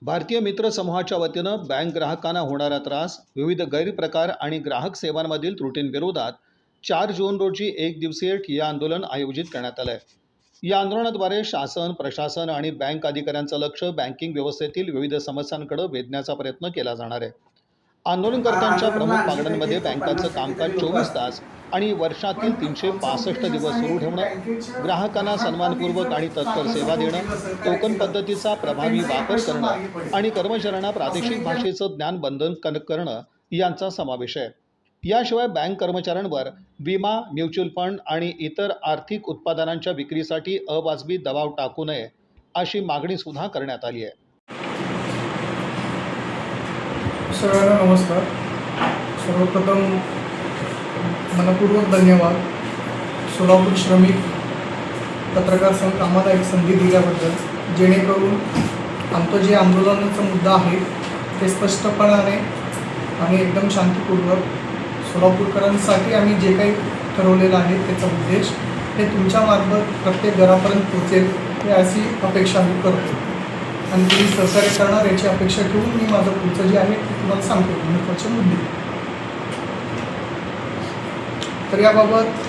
भारतीय मित्र समूहाच्या वतीनं बँक ग्राहकांना होणारा त्रास, विविध गैरप्रकार आणि ग्राहक सेवांमधील त्रुटींविरोधात 4 जून रोजी एक दिवसीय ठिय्या आंदोलन आयोजित करण्यात आलं आहे। या आंदोलनाद्वारे शासन, प्रशासन आणि बँक अधिकाऱ्यांचं लक्ष बँकिंग व्यवस्थेतील विविध समस्यांकडे वेधण्याचा प्रयत्न केला जाणार आहे। आंदोलनकर्त्यांच्या प्रमुख मागण्यांमध्ये बँकांचं कामकाज 24 तास आणि वर्षातील 365 दिवस सुरू ठेवणं, ग्राहकांना सन्मानपूर्वक आणि तत्पर सेवा देणं, टोकन पद्धतीचा प्रभावी वापर करणं आणि कर्मचाऱ्यांना प्रादेशिक भाषेचं ज्ञान बंधन करणं यांचा समावेश आहे। याशिवाय बँक कर्मचाऱ्यांवर विमा, म्युच्युअल फंड आणि इतर आर्थिक उत्पादनांच्या विक्रीसाठी अवाजवी दबाव टाकू नये अशी मागणी सुद्धा करण्यात आली आहे। सर्वांना नमस्कार। सर्वप्रथम मनपूर्वक धन्यवाद सोलापूर श्रमिक पत्रकार संघ आम्हाला एक संधी दिल्याबद्दल, जेणेकरून आमचं जे आंदोलनाचा मुद्दा आहे ते स्पष्टपणाने आणि एकदम शांतीपूर्वक सोलापूरकरांसाठी आम्ही जे काही ठरवलेलं आहे त्याचा उद्देश हे तुमच्यामार्फत प्रत्येक घरापर्यंत पोहोचेल हे अशी अपेक्षा आम्ही करतो आणि तुम्ही सहकार्य करणार याची अपेक्षा ठेवून मी माझं पुढचं जे आहे ते तुम्हाला सांगतो महत्त्वाचे मुद्दे। तर याबाबत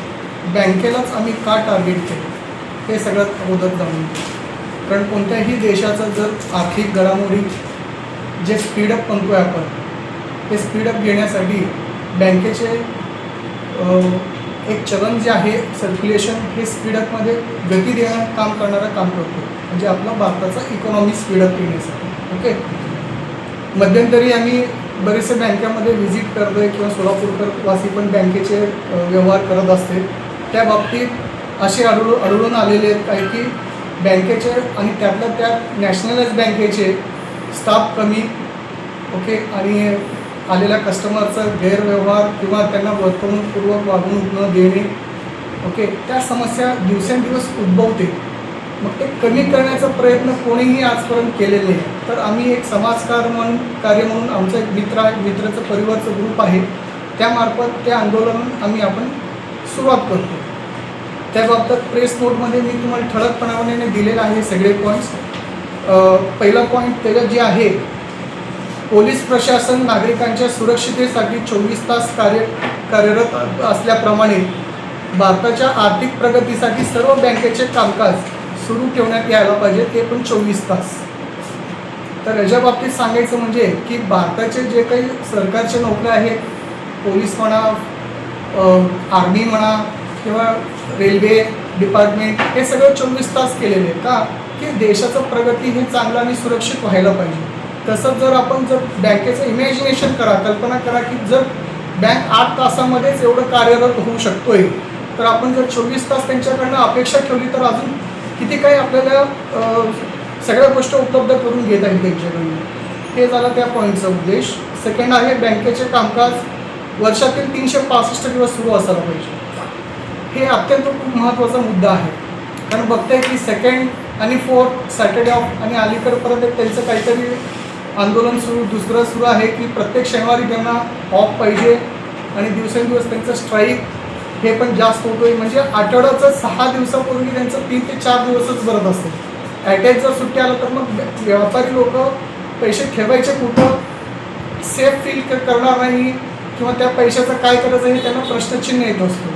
बँकेलाच आम्ही का टार्गेट केलं हे सगळ्यात अगोदर जाणून घेऊ। कारण कोणत्याही देशाचं जर आर्थिक घडामोडी जे स्पीडअप म्हणतोय आपण, ते स्पीडअप घेण्यासाठी बँकेचे एक चलन जे आहे सर्क्युलेशन हे स्पीडअपमध्ये गती देण्याचं काम करणारं काम करतो, म्हणजे आपला भारताचा इकॉनॉमी स्पीडअप येण्यासाठी। ओके, मध्यंतरी आम्ही बरेचसे बँकेमध्ये व्हिजिट करतो आहे किंवा सोलापूरकरवासी पण बँकेचे व्यवहार करत असते, त्या बाबतीत असे आढळून आलेले आहेत काही की बँकेचे आणि त्यातल्या त्यात नॅशनलाइज बँकेचे स्टाफ कमी, ओके, आणि आलेल्या कस्टमरचा गैरव्यवहार किंवा त्यांना वर्तवणूकपूर्वक वागणूक न देणे, ओके, त्या समस्या दिवसेंदिवस उद्भवते। मग ते कमी करण्याचा प्रयत्न कोणीही आजपर्यंत केलेले नाही। तर आम्ही एक कार्य म्हणून आमचं एक मित्राचं परिवारचं ग्रुप आहे, त्यामार्फत ते आंदोलन आपण सुरुवात करतो। त्याबाबत प्रेस नोटमध्ये मी तुम्हाला ठळकपणाने दिलेलं आहे सगळे पॉईंट्स। पहिला पॉईंट त्याच्यात जे आहे, पोलीस प्रशासन नागरिकांच्या सुरक्षिततेसाठी 24 तास कार्यरत असल्याप्रमाणे भारताच्या आर्थिक प्रगतीसाठी सर्व बँकेचे कामकाज सुरू ठेवण्यात यायला पाहिजे, ते पण 24 तास। तर याच्या बाबतीत सांगायचं म्हणजे की भारताचे जे काही सरकारच्या नोकऱ्या आहेत, पोलीस म्हणा, आर्मी म्हणा किंवा रेल्वे डिपार्टमेंट, हे सगळं 24 तास केलेले आहे का की देशाचं प्रगती हे चांगलं आणि सुरक्षित व्हायला पाहिजे। तसंच जर बँकेचं इमॅजिनेशन कल्पना करा की जर बँक 8 तासामध्येच एवढं कार्यरत होऊ शकतोय, तर आपण जर 24 तास त्यांच्याकडनं अपेक्षा ठेवली तर अजून किती काही आपल्याला सगळ्या गोष्टी उपलब्ध करून घेता येईल त्यांच्याकडून। हे झालं त्या पॉईंटचा उद्देश। सेकंड आहे, बँकेचे कामकाज वर्षातील 365 दिवस सुरू असायला पाहिजे। हे अत्यंत खूप महत्त्वाचा मुद्दा आहे, कारण बघताय की 2nd आणि 4th सॅटर्डे ऑफ आणि अलीकडपर्यंत त्यांचं काहीतरी आंदोलन दुसरं सुरू आहे की प्रत्येक शनिवारी त्यांना ऑफ पाहिजे आणि दिवसेंदिवस त्यांचं स्ट्राईक हे पण जास्त होतोय। म्हणजे आठवड्याचं 6 दिवसापूर्वी त्यांचं 3 ते 4 दिवसच भरत असते। ॲटॅच जर सुट्टी आलं तर मग व्यापारी लोक पैसे ठेवायचे कुठं, सेफ फील करणार नाही किंवा त्या पैशाचं काय करायचं हे त्यांना प्रश्नचिन्ह येत असतो।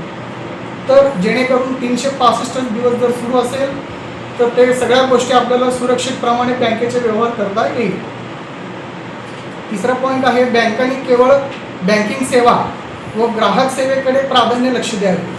तर जेणेकरून 365 दिवस जर सुरू असेल तर ते सगळ्या गोष्टी आपल्याला सुरक्षितप्रमाणे बँकेचे व्यवहार करता येईल। तिसरा पॉईंट आहे, बँकांनी केवळ बँकिंग सेवा व ग्राहक सेवेकडे प्राधान्य लक्ष द्यावे।